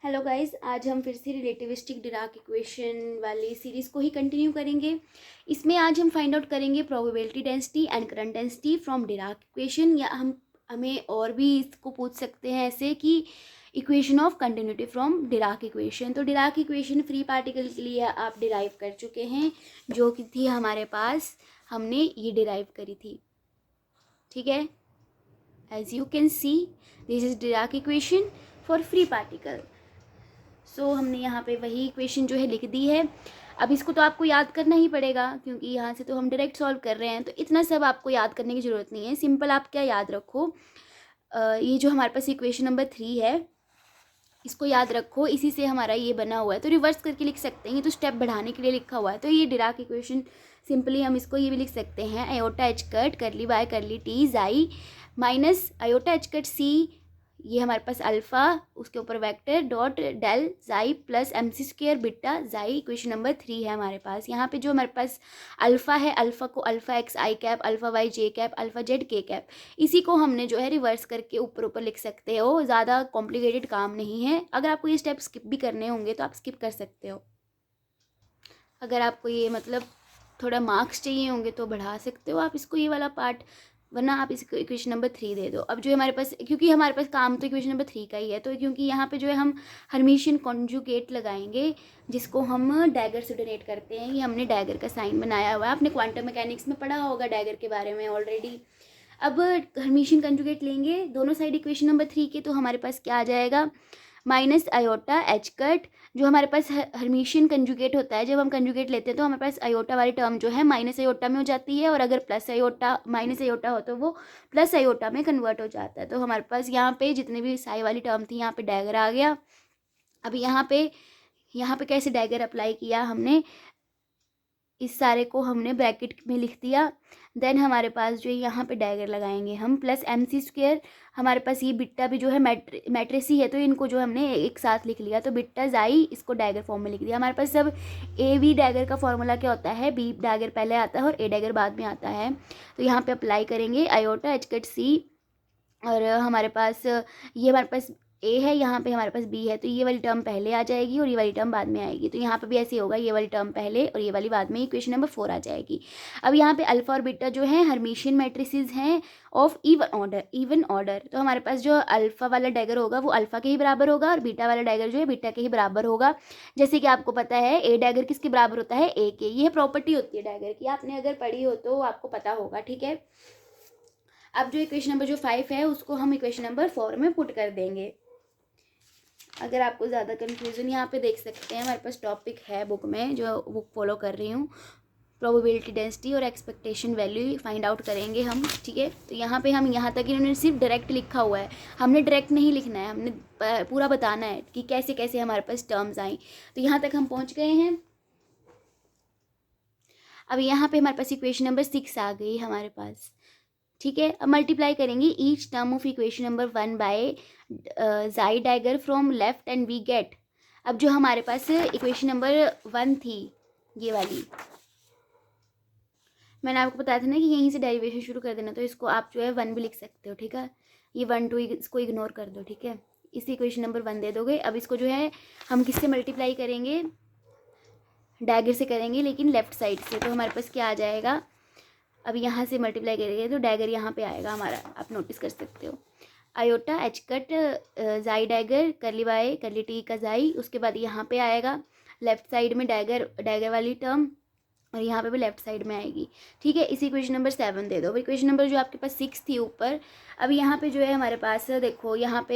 Hello guys, आज हम फिर से रिलेटिविस्टिक डिराक इक्वेशन वाली सीरीज़ को ही कंटिन्यू करेंगे। इसमें आज हम फाइंड आउट करेंगे probability density and current density from Dirac equation, या हमें और भी इसको पूछ सकते हैं ऐसे कि equation of continuity from Dirac equation. तो डिराक इक्वेशन फ्री पार्टिकल के लिए आप डिराइव कर चुके हैं, जो कि थी हमारे पास, हमने ये डिराइव करी थी। ठीक है, as you can see this is Dirac equation for free particle. So हमने यहाँ पे वही इक्वेशन जो है लिख दी है। अब इसको तो आपको याद करना ही पड़ेगा, क्योंकि यहाँ से तो हम डायरेक्ट सॉल्व कर रहे हैं, तो इतना सब आपको याद करने की ज़रूरत नहीं है। सिंपल आप क्या याद रखो, ये जो हमारे पास इक्वेशन नंबर 3 है, इसको याद रखो, इसी से हमारा ये बना हुआ है। तो रिवर्स करके लिख सकते हैं, ये तो स्टेप बढ़ाने के लिए लिखा हुआ है। तो ये डिराक इक्वेशन सिंपली हम इसको ये भी लिख सकते हैं, iota h cut curly by curly t psi minus iota h cut c, ये हमारे पास अल्फ़ा, उसके ऊपर vector dot del psi plus m c square beta psi. Equation number 3 है हमारे पास। यहाँ पे जो हमारे पास अल्फ़ा है, अल्फ़ा को alpha x i cap, alpha y j cap, alpha z k cap, इसी को हमने जो है रिवर्स करके ऊपर ऊपर लिख सकते हो। ज़्यादा कॉम्प्लिकेटेड काम नहीं है। अगर आपको ये स्टेप स्किप भी करने होंगे तो आप स्किप कर सकते हो। अगर आपको ये मतलब थोड़ा मार्क्स चाहिए होंगे तो बढ़ा सकते हो आप इसको, ये वाला पार्ट, वरना आप इसको इक्वेशन नंबर 3 दे दो। अब जो हमारे पास, क्योंकि हमारे पास काम तो इक्वेशन नंबर 3 का ही है, तो क्योंकि यहाँ पे जो है हम हर्मिशियन कॉन्जुगेट लगाएंगे, जिसको हम डैगर से डोनेट करते हैं। ये हमने डैगर का साइन बनाया हुआ है, आपने क्वांटम मैकेनिक्स में पढ़ा होगा डैगर के बारे में ऑलरेडी। अब हर्मिशियन कंजुगेट लेंगे दोनों साइड इक्वेशन नंबर 3 के, तो हमारे पास क्या आ जाएगा, माइनस आयोटा एच कट। जो हमारे पास हर्मिशियन कंजुगेट होता है, जब हम कंजुगेट लेते हैं तो हमारे पास आयोटा वाली टर्म जो है माइनस आयोटा में हो जाती है, और अगर प्लस आयोटा माइनस आयोटा हो तो वो प्लस आयोटा में कन्वर्ट हो जाता है। तो हमारे पास यहाँ पे जितने भी साई वाली टर्म थी, यहाँ पे डैगर आ गया। अब यहाँ पे कैसे डैगर अप्लाई किया हमने, इस सारे को हमने ब्रैकेट में लिख दिया। देन हमारे पास जो है यहाँ पे डैगर लगाएंगे हम, प्लस एम सी स्क्वेयर। हमारे पास ये बिट्टा भी जो है मैट्रिस ही है, तो इनको जो हमने एक साथ लिख लिया, तो बिट्टा जाई, इसको डैगर फॉर्म में लिख दिया। हमारे पास सब ए बी डैगर का फॉर्मूला क्या होता है, बी डैगर पहले आता है और ए डैगर बाद में आता है। तो यहाँ पे अप्लाई करेंगे आयोटा एच कट सी, और हमारे पास ये हमारे पास ए है, यहाँ पे हमारे पास बी है, तो ये वाली टर्म पहले आ जाएगी और ये वाली टर्म बाद में आएगी। तो यहाँ पे भी ऐसे होगा, ये वाली टर्म पहले और ये वाली बाद में, इक्वेशन नंबर 4 आ जाएगी। अब यहाँ पे अल्फा और बीटा जो है हर्मिशियन मैट्रिसेस हैं ऑफ इवन ऑर्डर। तो हमारे पास जो अल्फा वाला डैगर होगा वो अल्फा के ही बराबर होगा, और बीटा वाला डैगर जो है बीटा के ही बराबर होगा। जैसे कि आपको पता है ए डैगर किसके बराबर होता है, ए के। ये प्रॉपर्टी होती है डैगर की, आपने अगर पढ़ी हो तो आपको पता होगा। ठीक है, अब जो इक्वेशन नंबर जो 5 है उसको हम इक्वेशन नंबर 4 में पुट कर देंगे। अगर आपको ज़्यादा कन्फ्यूज़न, यहाँ पे देख सकते हैं हमारे पास टॉपिक है बुक में, जो बुक फॉलो कर रही हूँ, प्रोबेबिलिटी डेंसिटी और एक्सपेक्टेशन वैल्यू फाइंड आउट करेंगे हम। ठीक है, तो यहाँ पे हम, यहाँ तक इन्होंने सिर्फ डायरेक्ट लिखा हुआ है, हमने डायरेक्ट नहीं लिखना है, हमने पूरा बताना है कि कैसे कैसे हमारे पास टर्म्स आई। तो यहाँ तक हम पहुँच गए हैं। अब यहाँ पे हमारे पास इक्वेशन नंबर 6 आ गई हमारे पास। ठीक है, अब मल्टीप्लाई करेंगे each term of equation number 1 by psi dagger from left and we get. अब जो हमारे पास इक्वेशन नंबर 1 थी, ये वाली, मैंने आपको बताया था ना कि यहीं से डेरिवेशन शुरू कर देना, तो इसको आप जो है 1 भी लिख सकते हो। ठीक है, ये 1 2 इसको इग्नोर कर दो। ठीक है, इसी इक्वेशन नंबर 1 दे दोगे। अब इसको जो है हम किससे मल्टीप्लाई करेंगे, डैगर से करेंगे, लेकिन लेफ्ट साइड से। तो हमारे पास क्या आ जाएगा, अब यहाँ से मल्टीप्लाई करेंगे तो डैगर यहाँ पे आएगा हमारा, आप नोटिस कर सकते हो, आयोटा एच कट जाई डैगर करली बाय करली टी का जाई। उसके बाद यहाँ पे आएगा लेफ्ट साइड में डैगर वाली टर्म, और यहाँ पे भी लेफ्ट साइड में आएगी। ठीक है, इसी इक्वेशन नंबर 7 दे दो। इक्वेशन नंबर जो आपके पास 6 थी ऊपर, अब यहाँ पे जो है हमारे पास देखो, यहाँ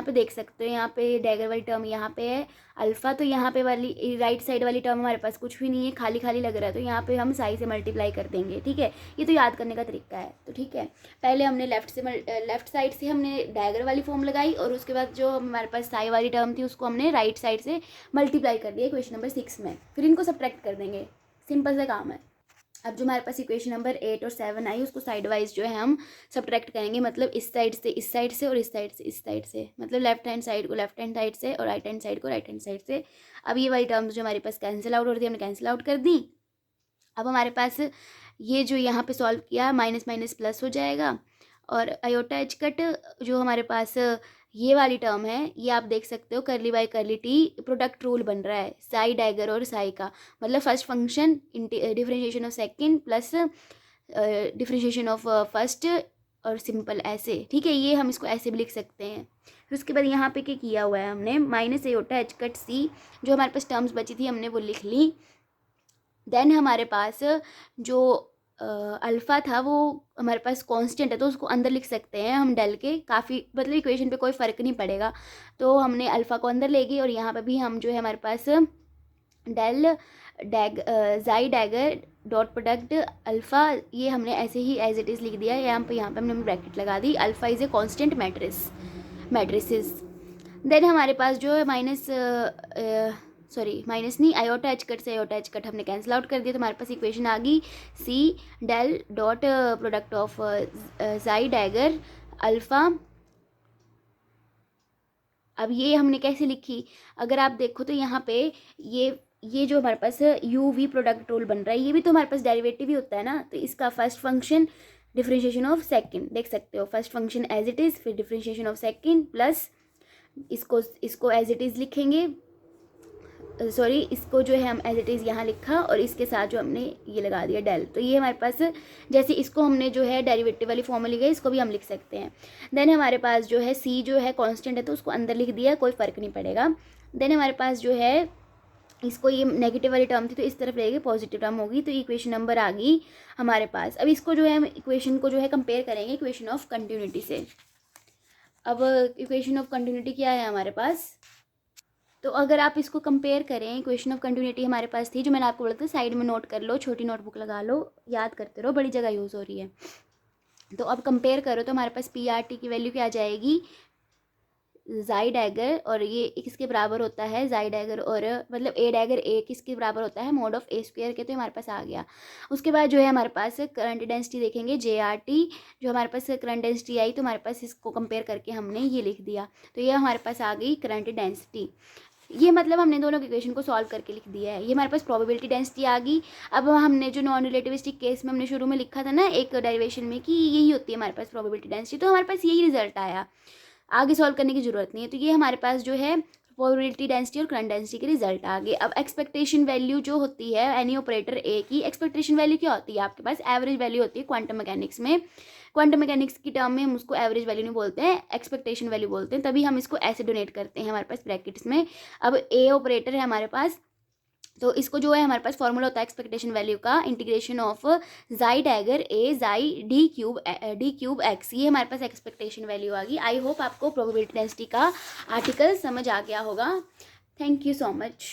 पे देख सकते हो, यहाँ पे डैगर वाली टर्म यहाँ पे है अल्फ़ा, तो यहाँ पे वाली राइट साइड वाली टर्म हमारे पास कुछ भी नहीं है, खाली खाली लग रहा है, तो यहाँ पे हम साई से मल्टीप्लाई कर देंगे। ठीक है, ये तो याद करने का तरीका है। तो ठीक है, पहले हमने लेफ्ट साइड से हमने डैगर वाली फॉर्म लगाई, और उसके बाद जो हमारे पास साई वाली टर्म थी उसको हमने राइट साइड से मल्टीप्लाई कर दिया इक्वेशन नंबर 6 में, फिर इनको सब्ट्रैक्ट कर देंगे। सिंपल सा काम है। अब जो हमारे पास इक्वेशन नंबर 8 और 7 आई, उसको साइड वाइज जो है हम सब्ट्रैक्ट करेंगे, मतलब इस साइड से इस साइड से और इस साइड से इस साइड से, मतलब लेफ्ट हैंड साइड को लेफ्ट हैंड साइड से और राइट हैंड साइड को राइट हैंड साइड से। अब ये वाली टर्म्स जो हमारे पास कैंसिल आउट हो रही थी, हमने कैंसिल आउट कर दी। अब हमारे पास ये जो यहाँ पे सॉल्व किया, माइनस माइनस प्लस हो जाएगा, और आयोटा एच कट जो हमारे पास ये वाली टर्म है, ये आप देख सकते हो करली बाई करली टी प्रोडक्ट रूल बन रहा है साई डैगर और साई का, मतलब first function differentiation of second plus differentiation of first और सिंपल ऐसे, ठीक है। ये हम इसको ऐसे भी लिख सकते हैं। फिर उसके बाद यहाँ पे क्या किया हुआ है हमने, माइनस एयोटा एच कट सी, जो हमारे पास टर्म्स बची थी हमने वो लिख ली। देन हमारे पास जो अल्फ़ा था वो हमारे पास कांस्टेंट है, तो उसको अंदर लिख सकते हैं हम डेल के, काफ़ी मतलब इक्वेशन पे कोई फ़र्क नहीं पड़ेगा। तो हमने अल्फ़ा को अंदर लेगी और यहाँ पे भी हम जो है हमारे पास del psi dagger dot product alpha, ये हमने ऐसे ही एज इट इज़ लिख दिया। यहाँ पे हमने ब्रैकेट लगा दी। Alpha is a constant matrices. Then हमारे पास जो है माइनस नहीं, आयोटा एच कट से आयोटा एच कट हमने कैंसिल आउट कर दिया, तो हमारे पास इक्वेशन आ गई सी del dot product of psi dagger alpha. अब ये हमने कैसे लिखी, अगर आप देखो तो यहाँ पे ये जो हमारे पास यू वी प्रोडक्ट रूल बन रहा है, ये भी तो हमारे पास डेरिवेटिव ही होता है ना। तो इसका first function differentiation of second, देख सकते हो first function as it is, फिर डिफरेंशिएशन ऑफ सेकंड प्लस इसको एज इट इज़ लिखेंगे, सॉरी इसको जो है हम एज इट इज़ यहाँ लिखा और इसके साथ जो हमने ये लगा दिया डेल। तो ये हमारे पास जैसे इसको हमने जो है डेरिवेटिव वाली फॉर्म में लिखा है, इसको भी हम लिख सकते हैं। देन हमारे पास जो है सी जो है कांस्टेंट है, तो उसको अंदर लिख दिया, कोई फ़र्क नहीं पड़ेगा। देन हमारे पास जो है इसको ये नेगेटिव वाली टर्म थी तो इस तरफ रहेगी, पॉजिटिव टर्म होगी, तो इक्वेशन नंबर आ गई हमारे पास। अब इसको जो है हम इक्वेशन को जो है कंपेयर करेंगे इक्वेशन ऑफ कंटिन्यूटी से। अब इक्वेशन ऑफ कंटिन्यूटी क्या है हमारे पास, तो अगर आप इसको कंपेयर करें, इक्वेशन ऑफ कंटिन्यूटी हमारे पास थी, जो मैंने आपको बोला था साइड में नोट कर लो, छोटी नोटबुक लगा लो, याद करते रहो, बड़ी जगह यूज़ हो रही है। तो अब कंपेयर करो तो हमारे पास पी आर टी की वैल्यू क्या आ जाएगी, जाई डैगर, और ये किसके बराबर होता है, जाई डैगर और मतलब ए डैगर ए किसके बराबर होता है, मोड ऑफ ए स्क्वायर के, तो हमारे पास आ गया। उसके बाद जो है हमारे पास करंट डेंसिटी देखेंगे जे आर टी, जो हमारे पास करंट डेंसिटी आई तो हमारे पास इसको कंपेयर करके हमने ये लिख दिया, तो ये हमारे पास आ गई करंट डेंसिटी। ये मतलब हमने दोनों इक्वेशन को सॉल्व करके लिख दिया है। ये हमारे पास प्रोबेबिलिटी डेंसिटी आ गई। अब हमने जो नॉन रिलेटिविस्टिक केस में हमने शुरू में लिखा था ना एक डेरिवेशन में कि यही होती है हमारे पास प्रोबेबिलिटी डेंसिटी, तो हमारे पास यही रिजल्ट आया, आगे सॉल्व करने की ज़रूरत नहीं है। तो ये हमारे पास जो है प्रोबेबिलिटी डेंसिटी और करंट डेंसिटी के रिजल्ट आ गए। अब एक्सपेक्टेशन वैल्यू जो होती है एनी ऑपरेटर ए की, एक्सपेक्टेशन वैल्यू क्या होती है आपके पास, एवरेज वैल्यू होती है क्वांटम मैकेनिक्स में। क्वांटम मैकेनिक्स की टर्म में हम उसको एवरेज वैल्यू नहीं बोलते हैं, एक्सपेक्टेशन वैल्यू बोलते हैं, तभी हम इसको ऐसे डोनेट करते हैं हमारे पास ब्रैकेट्स में। अब ए ऑपरेटर है हमारे पास, तो इसको जो है हमारे पास फॉर्मूला होता है एक्सपेक्टेशन वैल्यू का, इंटीग्रेशन ऑफ जाई डैगर ए जाई डी क्यूब एक्स, ये हमारे पास एक्सपेक्टेशन वैल्यू आ गई। आई होप आपको प्रोबेबिलिटी डेंसिटी का आर्टिकल समझ आ गया होगा। Thank you so much.